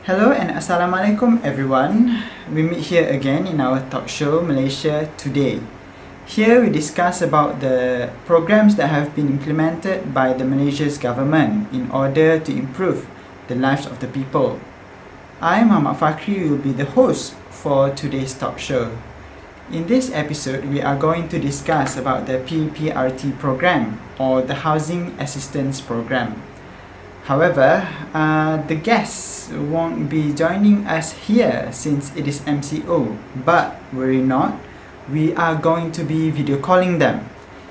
Hello and Assalamualaikum everyone. We meet here again in our talk show Malaysia Today. Here we discuss about the programs that have been implemented by the Malaysia's government in order to improve the lives of the people. I, Muhammad Fakri, will be the host for today's talk show. In this episode, we are going to discuss about the Pprt program or the Housing Assistance Program. However, the guests won't be joining us here since it is MCO, but worry not, we are going to be video calling them.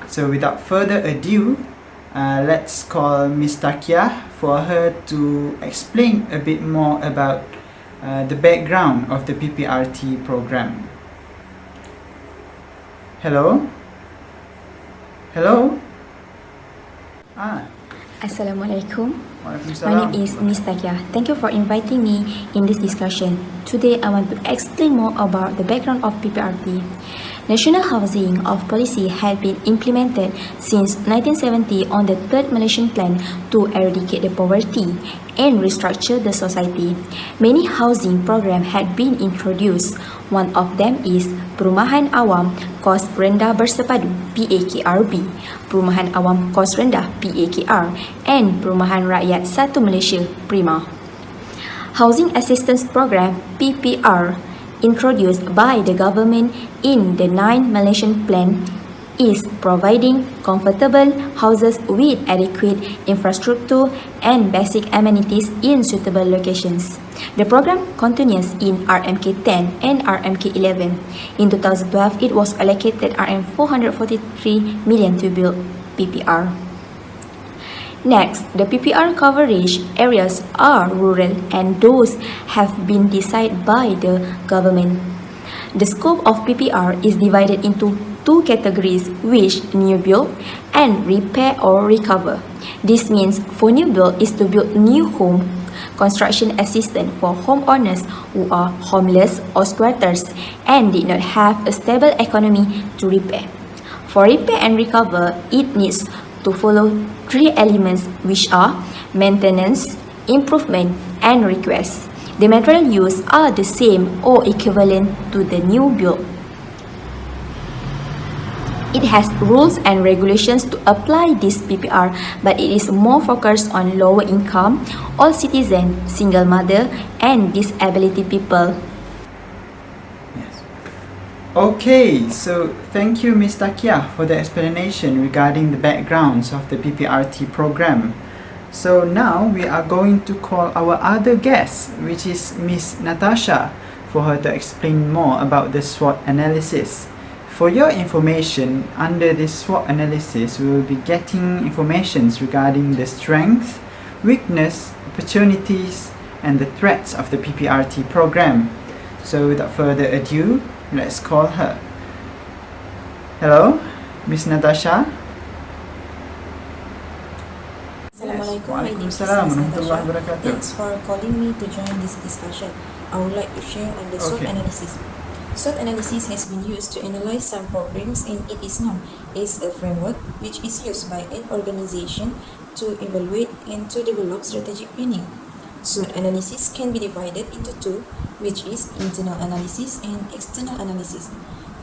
So without further ado, let's call Miss Takia for her to explain a bit more about the background of the Pprt program. Hello? Hello? Assalamualaikum. My name is Miss Takia. Thank you for inviting me in this discussion. Today, I want to explain more about the background of Pprt. National Housing of Policy had been implemented since 1970 on the Third Malaysian Plan to eradicate the poverty and restructure the society. Many housing programs had been introduced. One of them is Perumahan Awam Kos Rendah Bersepadu (PAKRB), Perumahan Awam Kos Rendah (PAKR), and Perumahan Rakyat Satu Malaysia (PRIMA). Housing Assistance Program (PPR), introduced by the government in the 9th Malaysian Plan, is providing comfortable houses with adequate infrastructure and basic amenities in suitable locations. The program continues in RMK 10 and RMK 11. In 2012, it was allocated RM 443 million to build PPR. Next, the PPR coverage areas are rural and those have been decided by the government. The scope of PPR is divided into two categories, which new build and repair or recover. This means for new build is to build new home, construction assistance for homeowners who are homeless or squatters and did not have a stable economy to repair. For repair and recover, it needs to follow three elements, which are maintenance, improvement, and request. The material used are the same or equivalent to the new build. It has rules and regulations to apply this PPR, but it is more focused on lower income, all citizens, single mother, and disability people. Yes. Okay, so thank you, Ms. Takia, for the explanation regarding the backgrounds of the Pprt program. So now we are going to call our other guest, which is Ms. Natasha, for her to explain more about the SWOT analysis. For your information, under this SWOT analysis, we will be getting information regarding the strength, weakness, opportunities, and the threats of the Pprt program. So without further ado, let's call her. Hello, Miss Natasha. Assalamualaikum, my name is Warahmatullahi Natasha. wabarakatuh. Thanks for calling me to join this discussion. I would like to share on the SWOT analysis. SWOT analysis has been used to analyze some programs, and it is known as a framework which is used by an organization to evaluate and to develop strategic planning. SWOT analysis can be divided into two, which is internal analysis and external analysis.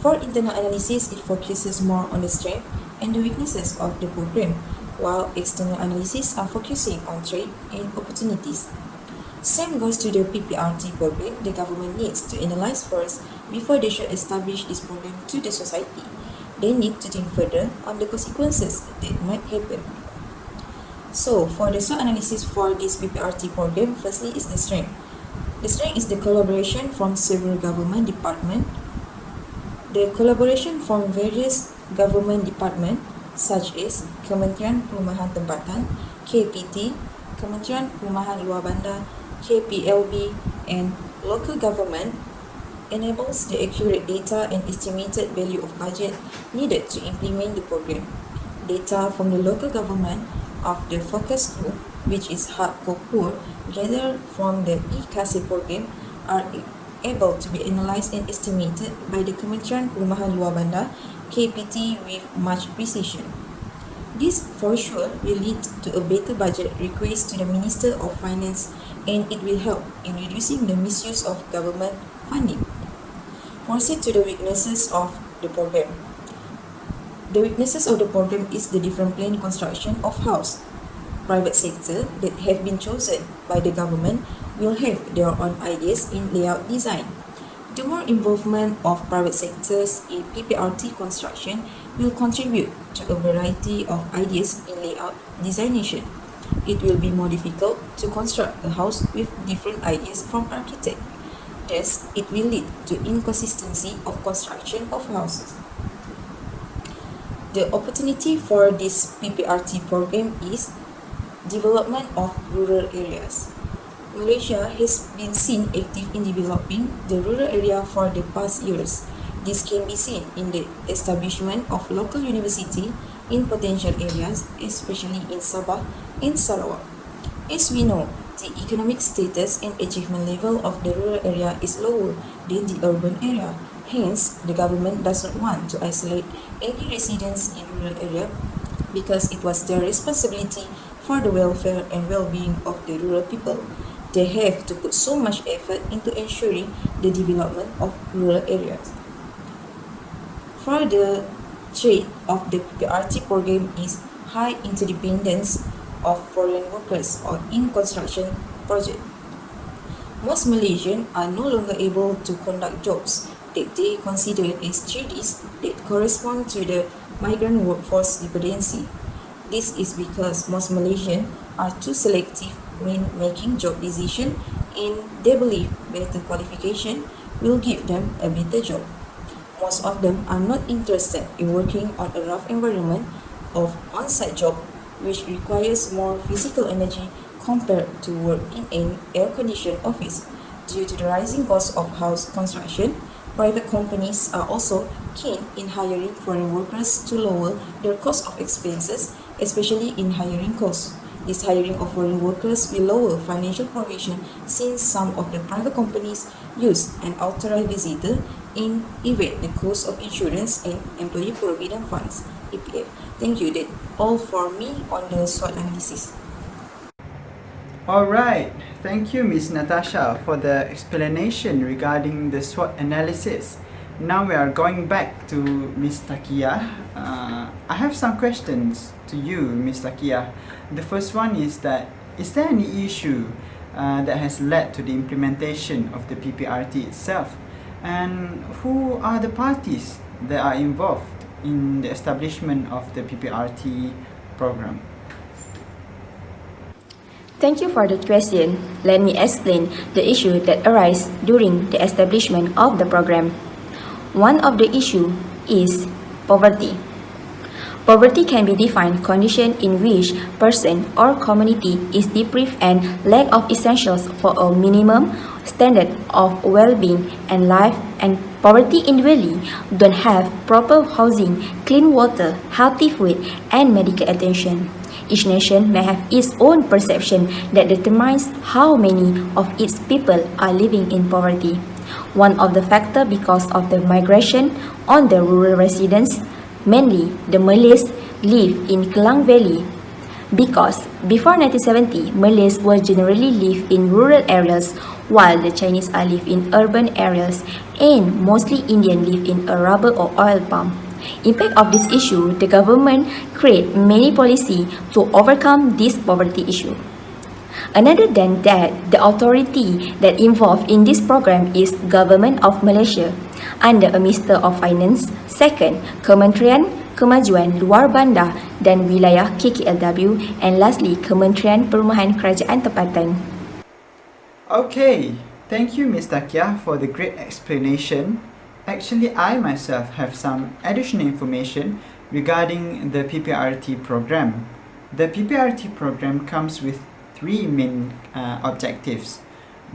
For internal analysis, it focuses more on the strength and the weaknesses of the program, while external analysis are focusing on threats and opportunities. Same goes to the Pprt program. The government needs to analyze first before they should establish this program to the society. They need to think further on the consequences that might happen. So, for the SWOT analysis for this Pprt program, firstly is the strength. The strength is the collaboration from several government departments. The collaboration from various government departments such as Kementerian Perumahan Tempatan, KPT, Kementerian Perumahan Luar Bandar, KPLB, and local government enables the accurate data and estimated value of budget needed to implement the program. Data from the local government of the focus group, which is hardcore, gathered from the e-Kasih program, are able to be analyzed and estimated by the Kementerian Perumahan Luar Bandar, KPT, with much precision. This for sure will lead to a better budget request to the Minister of Finance and it will help in reducing the misuse of government funding. Proceed to the weaknesses of the program. The weaknesses of the program is the different plan construction of house. Private sector that have been chosen by the government will have their own ideas in layout design. The more involvement of private sectors in PPRT construction will contribute to a variety of ideas in layout designation. It will be more difficult to construct a house with different ideas from architect. Thus, it will lead to inconsistency of construction of houses. The opportunity for this PPRT program is development of rural areas. Malaysia has been seen active in developing the rural area for the past years. This can be seen in the establishment of local university in potential areas, especially in Sabah and Sarawak. As we know, the economic status and achievement level of the rural area is lower than the urban area. Hence, the government does not want to isolate any residents in rural area because it was their responsibility for the welfare and well-being of the rural people. They have to put so much effort into ensuring the development of rural areas. For the trait of the PPRT program is high interdependence of foreign workers or in construction project. Most Malaysians are no longer able to conduct jobs that they consider as trades that correspond to the migrant workforce dependency. This is because most Malaysians are too selective when making job decisions and they believe better qualification will give them a better job. Most of them are not interested in working on a rough environment of on-site job which requires more physical energy compared to work in an air-conditioned office. Due to the rising cost of house construction, private companies are also keen in hiring foreign workers to lower their cost of expenses, especially in hiring costs. This hiring of foreign workers will lower financial provision since some of the private companies use an authorized visitor and evade the cost of insurance and employee provident funds (EPF). Thank you. That's all for me on the SWOT analysis. Alright, thank you Ms. Natasha for the explanation regarding the SWOT analysis. Now we are going back to Ms. Takia. I have some questions to you, Ms. Takia. The first one is that, is there any issue that has led to the implementation of the PPRT itself? And who are the parties that are involved in the establishment of the PPRT program? Thank you for the question. Let me explain the issue that arise during the establishment of the program. One of the issue is poverty. Poverty can be defined condition in which person or community is deprived and lack of essentials for a minimum standard of well-being and life, and poverty individually don't have proper housing, clean water, healthy food, and medical attention. Each nation may have its own perception that determines how many of its people are living in poverty. One of the factors because of the migration on the rural residents, mainly the Malays, live in Klang Valley. Because before 1970, Malays were generally live in rural areas while the Chinese are live in urban areas and mostly Indian live in a rubber or oil palm. Impact of this issue, the government create many policy to overcome this poverty issue. Other than that, the authority that involved in this program is Government of Malaysia under a Minister of Finance, second, Kementerian Kemajuan Luar Bandar dan Wilayah KKLW, and lastly, Kementerian Perumahan Kerajaan Tempatan. Okay, thank you Ms. Takia for the great explanation. Actually, I myself have some additional information regarding the PPRT program. The PPRT program comes with three main objectives.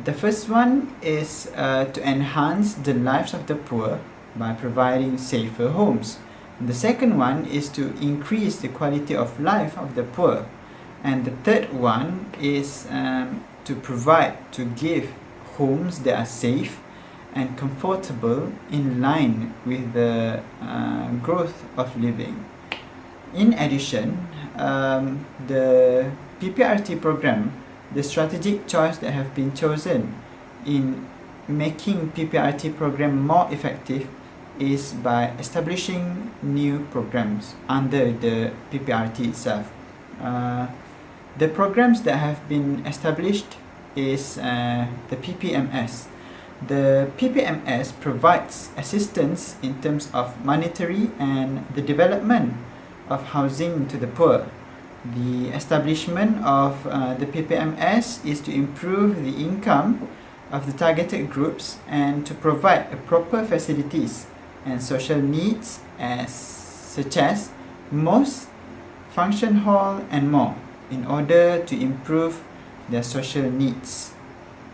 The first one is to enhance the lives of the poor by providing safer homes. The second one is to increase the quality of life of the poor. And the third one is to give homes that are safe and comfortable in line with the growth of living. In addition, the PPRT program the strategic choice that have been chosen in making PPRT program more effective is by establishing new programs under the PPRT itself. The programs that have been established is the PPMS. The PPMS provides assistance in terms of monetary and the development of housing to the poor. The establishment of the PPMS is to improve the income of the targeted groups and to provide proper facilities and social needs such as mosque, function hall and more in order to improve their social needs.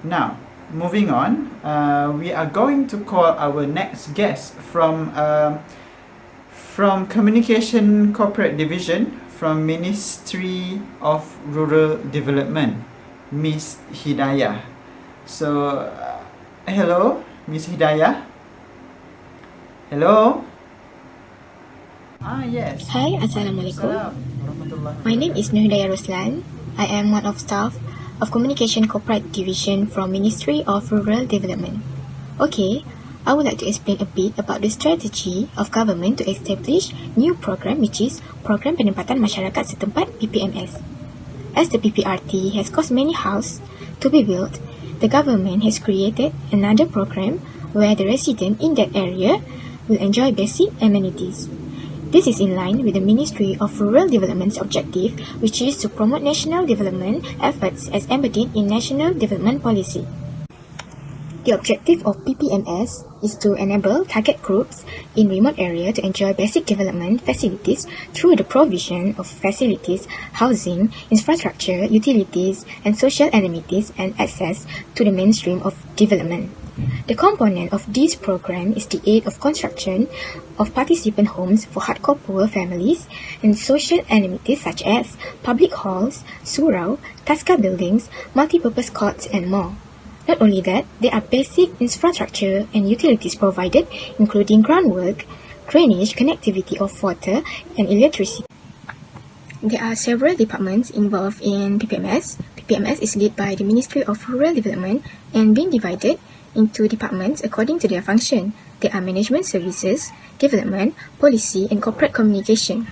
Now, moving on, we are going to call our next guest from Communication Corporate Division from Ministry of Rural Development, Miss Hidayah. So, hello, Miss Hidayah. Hello. Yes. Hi, Assalamualaikum. My name is Nuhidayah Ruslan. I am one of staff of Communication Corporate Division from Ministry of Rural Development. Okay, I would like to explain a bit about the strategy of government to establish new program, which is Program Penempatan Masyarakat Setempat (PPMS). As the PPRT has caused many houses to be built, the government has created another program where the resident in that area will enjoy basic amenities. This is in line with the Ministry of Rural Development's objective, which is to promote national development efforts as embodied in National Development Policy. The objective of PPMS is to enable target groups in remote areas to enjoy basic development facilities through the provision of facilities, housing, infrastructure, utilities, and social amenities and access to the mainstream of development. The component of this program is the aid of construction of participant homes for hardcore poor families and social amenities such as public halls, surau, taska buildings, multi-purpose courts, and more. Not only that, there are basic infrastructure and utilities provided, including groundwork, drainage, connectivity of water, and electricity. There are several departments involved in PPMS. PPMS is led by the Ministry of Rural Development and being divided into departments according to their function. There are management services, development, policy, and corporate communication.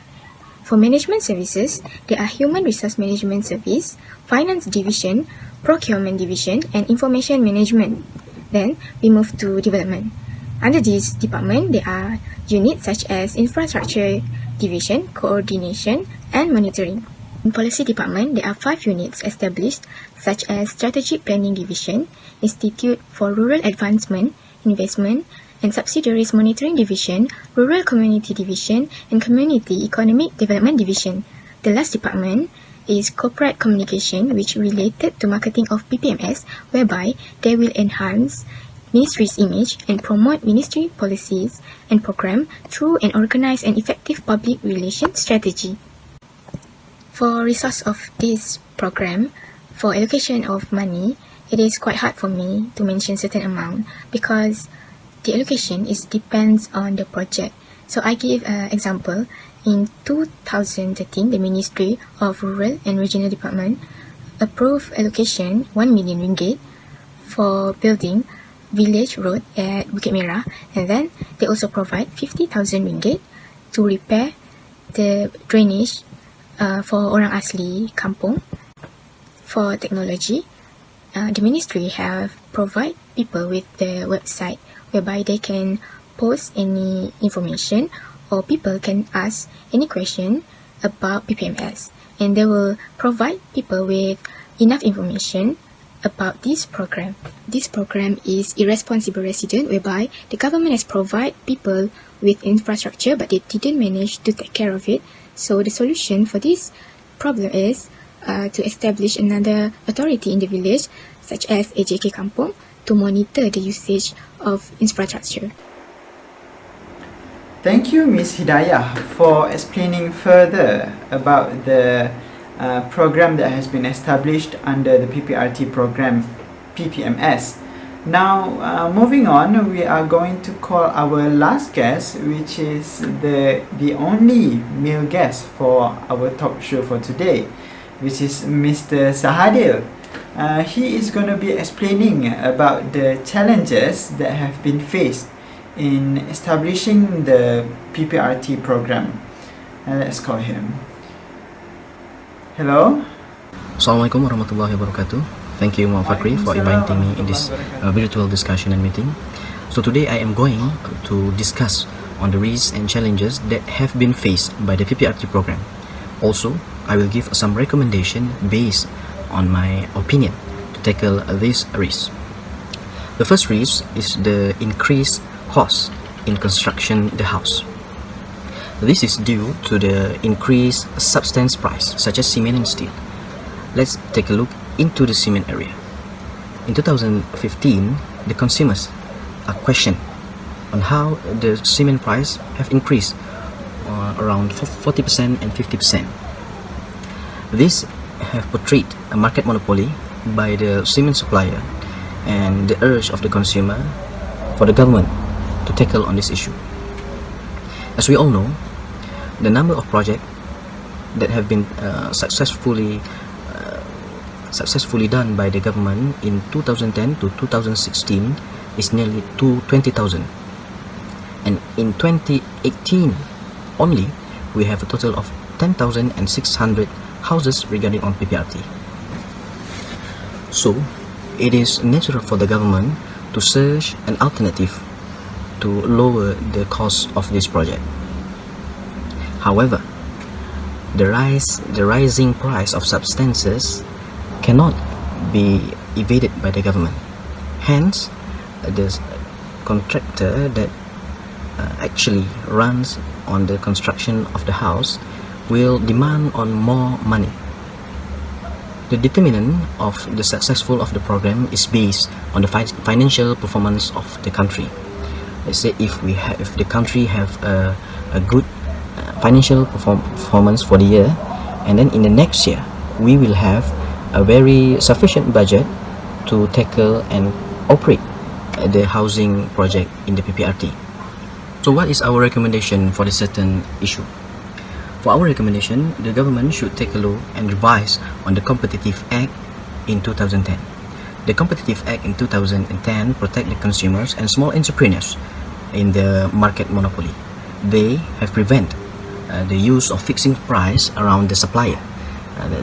For management services, there are Human Resource Management Service, Finance Division, Procurement Division, and Information Management. Then, we move to development. Under this department, there are units such as Infrastructure Division, Coordination, and Monitoring. In Policy Department, there are 5 units established such as Strategic Planning Division, Institute for Rural Advancement, Investment, and Subsidiaries Monitoring Division, Rural Community Division, and Community Economic Development Division. The last department is Corporate Communication, which related to marketing of PPMS, whereby they will enhance Ministry's image and promote Ministry policies and program through an organized and effective public relations strategy. For resource of this program, for allocation of money, it is quite hard for me to mention certain amount because the allocation depends on the project. So I give an example. In 2013, the Ministry of Rural and Regional Development approved allocation 1 million ringgit for building village road at Bukit Merah, and then they also provide 50,000 ringgit to repair the drainage for orang asli kampung. For technology, the ministry have provide people with the website whereby they can post any information or people can ask any question about PPMS, and they will provide people with enough information about this program. This program is irresponsible resident, whereby the government has provided people with infrastructure but they didn't manage to take care of it. So the solution for this problem is to establish another authority in the village, such as AJK Kampung, to monitor the usage of infrastructure. Thank you, Ms. Hidayah, for explaining further about the program that has been established under the PPRT program PPMS. Now, moving on, we are going to call our last guest, which is the only male guest for our talk show for today, which is Mr. Sahadil. He is going to be explaining about the challenges that have been faced in establishing the PPRT program. Let's call him. Hello. Assalamualaikum warahmatullahi wabarakatuh. Thank you, Pprt, for inviting me in this virtual discussion and meeting. So today I am going to discuss on the risks and challenges that have been faced by the Pprt program. Also, I will give some recommendation based on my opinion to tackle these risks. The first risk is the increased cost in construction the house. This is due to the increased substance price such as cement and steel. Let's take a look into the cement area. In 2015, the consumers are questioned on how the cement price have increased around 40% and 50%. This have portrayed a market monopoly by the cement supplier and the urge of the consumer for the government to tackle on this issue. As we all know, the number of projects that have been successfully done by the government in 2010 to 2016 is nearly 20,000, and in 2018 only we have a total of 10,600 houses regarding on Pprt. So it is natural for the government to search an alternative to lower the cost of this project. However, the rising price of substances cannot be evaded by the government. Hence, the contractor that actually runs on the construction of the house will demand on more money. The determinant of the successful of the program is based on the financial performance of the country. Let's say if the country have a good financial performance for the year, and then in the next year we will have a very sufficient budget to tackle and operate the housing project in the Pprt. So what is our recommendation for this certain issue? For our recommendation, the government should take a look and revise on the Competitive Act in 2010. The Competitive Act in 2010 protect the consumers and small entrepreneurs in the market monopoly. They have prevent the use of fixing price around the supplier,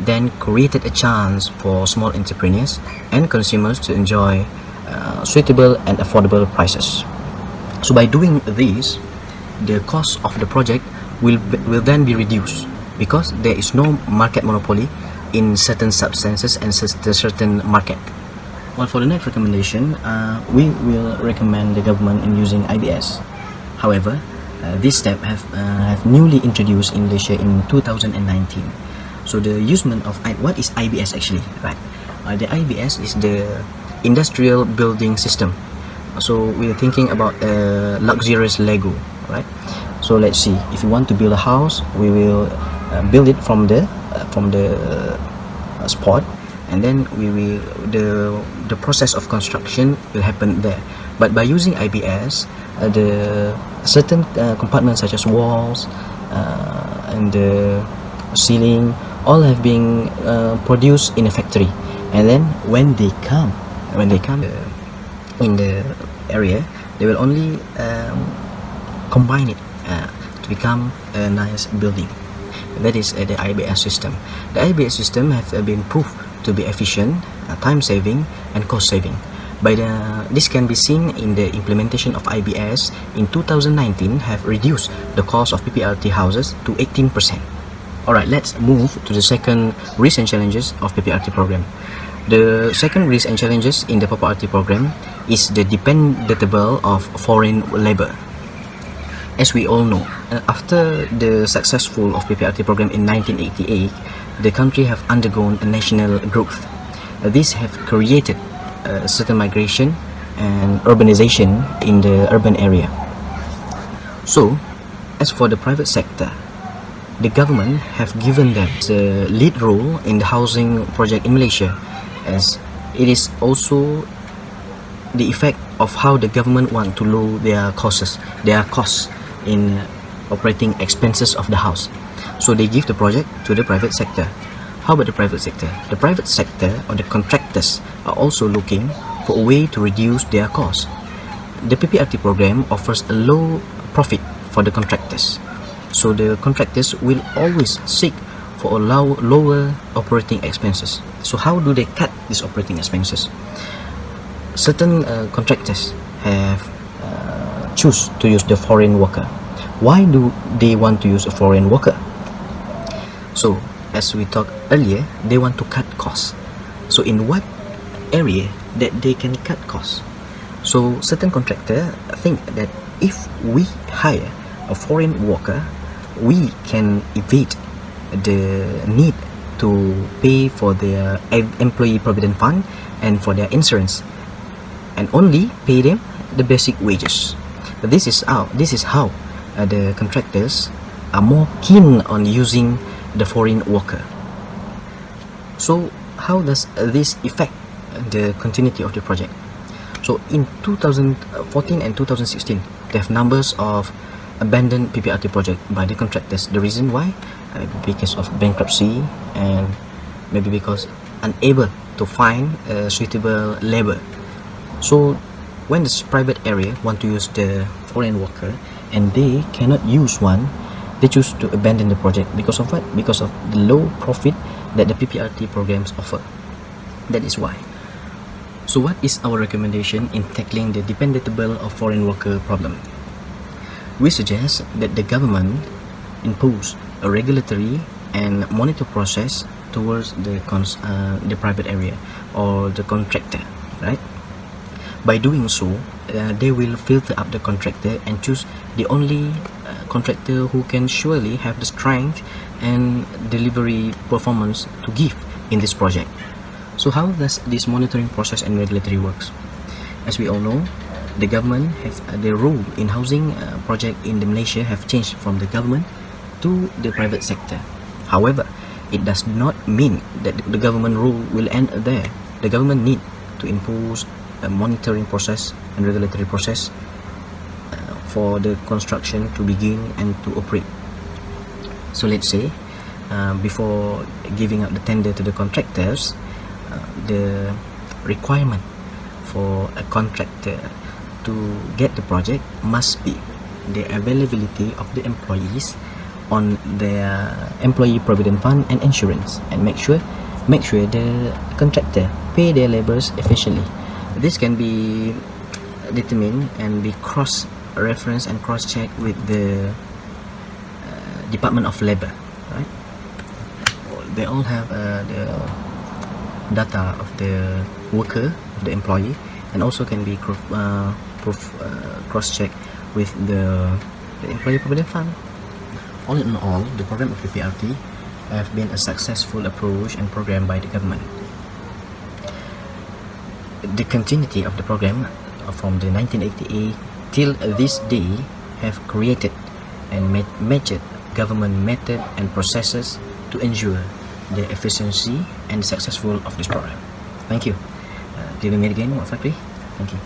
then created a chance for small entrepreneurs and consumers to enjoy suitable and affordable prices. So by doing this, the cost of the project will then be reduced because there is no market monopoly in certain substances and certain market. Well, for the next recommendation, we will recommend the government in using IBS. However, this step have newly introduced in Malaysia in 2019. So the usement of what is IBS actually, right? The IBS is the industrial building system. So we're thinking about a luxurious Lego, right? So let's see, if you want to build a house, we will build it from the spot, and then the process of construction will happen there. But by using IBS, the certain compartments such as walls and the ceiling all have been produced in a factory, and then when they come in the area, they will only combine it to become a nice building. That is the IBS system. The IBS system have been proved to be efficient, time-saving, and cost-saving. This can be seen in the implementation of IBS in 2019 have reduced the cost of Pprt houses to 18%. Alright, let's move to the second risks and challenges of Pprt program. The second risk and challenges in the Pprt program is the dependable of foreign labor. As we all know, after the successful of Pprt program in 1988, the country have undergone a national growth. This have created a certain migration and urbanization in the urban area. So, as for the private sector, the government have given them the lead role in the housing project in Malaysia, as it is also the effect of how the government want to lower their costs in operating expenses of the house. So they give the project to the private sector. How about the private sector? The private sector or the contractors are also looking for a way to reduce their costs. The PPRT program offers a low profit for the contractors, so the contractors will always seek for a lower operating expenses. So how do they cut these operating expenses? Certain contractors have choose to use the foreign worker. Why do they want to use a foreign worker? So as we talked earlier, they want to cut costs. So in what area that they can cut costs? So certain contractor think that if we hire a foreign worker, we can evade the need to pay for their employee provident fund and for their insurance, and only pay them the basic wages. This is how the contractors are more keen on using the foreign worker. So how does this affect the continuity of the project? So in 2014 and 2016, they have numbers of abandoned PPRT project by the contractors. The reason why? Because of bankruptcy, and maybe because unable to find suitable labor. So when this private area want to use the foreign worker and they cannot use one, they choose to abandon the project. Because of what? Because of the low profit that the PPRT programs offer. That is why. So what is our recommendation in tackling the dependable of foreign worker problem? We suggest that the government impose a regulatory and monitor process towards the private area or the contractor, right? By doing so, they will filter up the contractor and choose the only contractor who can surely have the strength and delivery performance to give in this project. So how does this monitoring process and regulatory works? As we all know, the government has the role in housing project in Malaysia have changed from the government to the private sector. However, it does not mean that the government role will end there. The government need to impose a monitoring process and regulatory process for the construction to begin and to operate. So let's say before giving up the tender to the contractors, the requirement for a contractor to get the project must be the availability of the employees on their employee provident fund and insurance, and make sure the contractor pay their laborers efficiently. This can be determined and be cross-referenced and cross-checked with the Department of Labor, right? They all have the data of the worker, of the employee, and also can be cross-checked with the employee provident fund. All in all, the program of PPRT have been a successful approach and program by the government. The continuity of the program from the 1988 till this day have created and matched government method and processes to ensure the efficiency and successful of this program. Thank you. Till we meet again, Fakri. Thank you.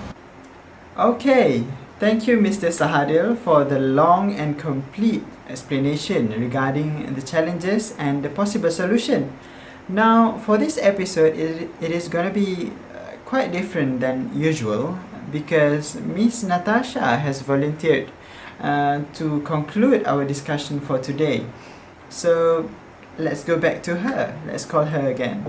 Okay, thank you Mr. Sahadil for the long and complete explanation regarding the challenges and the possible solution. Now for this episode, it is going to be quite different than usual because Miss Natasha has volunteered to conclude our discussion for today. So let's go back to her. Let's call her again.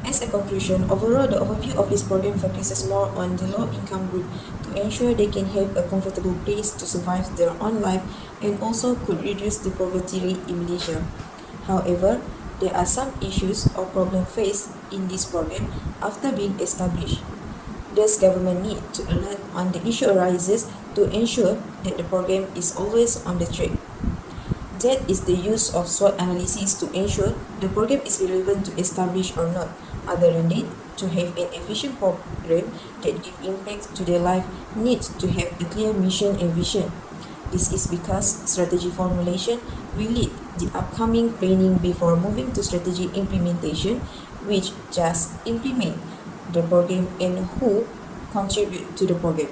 As a conclusion, overall, the overview of this program focuses more on the low-income group to ensure they can have a comfortable place to survive their own life and also could reduce the poverty rate in Malaysia. However, there are some issues or problems faced in this program after being established. Thus, government need to alert on the issue arises to ensure that the program is always on the track. That is the use of SWOT analysis to ensure the program is relevant to establish or not. Other than that, to have an efficient program that gives impact to their life needs to have a clear mission and vision. This is because strategy formulation will lead the upcoming planning before moving to strategy implementation, which just implement the program and who contribute to the program.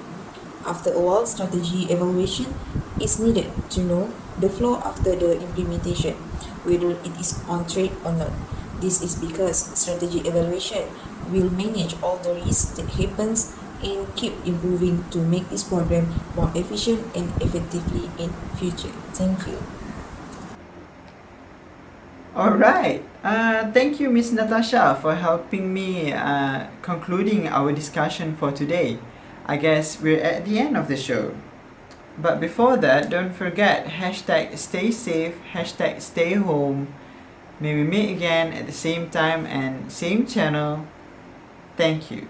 After a while, strategy evaluation is needed to know the flow after the implementation. whether it is on track or not. This is because strategy evaluation will manage all the risks that happens and keep improving to make this program more efficient and effectively in future. Thank you. Alright, thank you Miss Natasha for helping me concluding our discussion for today. I guess we're at the end of the show. But before that, don't forget hashtag stay safe, hashtag stay home. May we meet again at the same time and same channel. Thank you.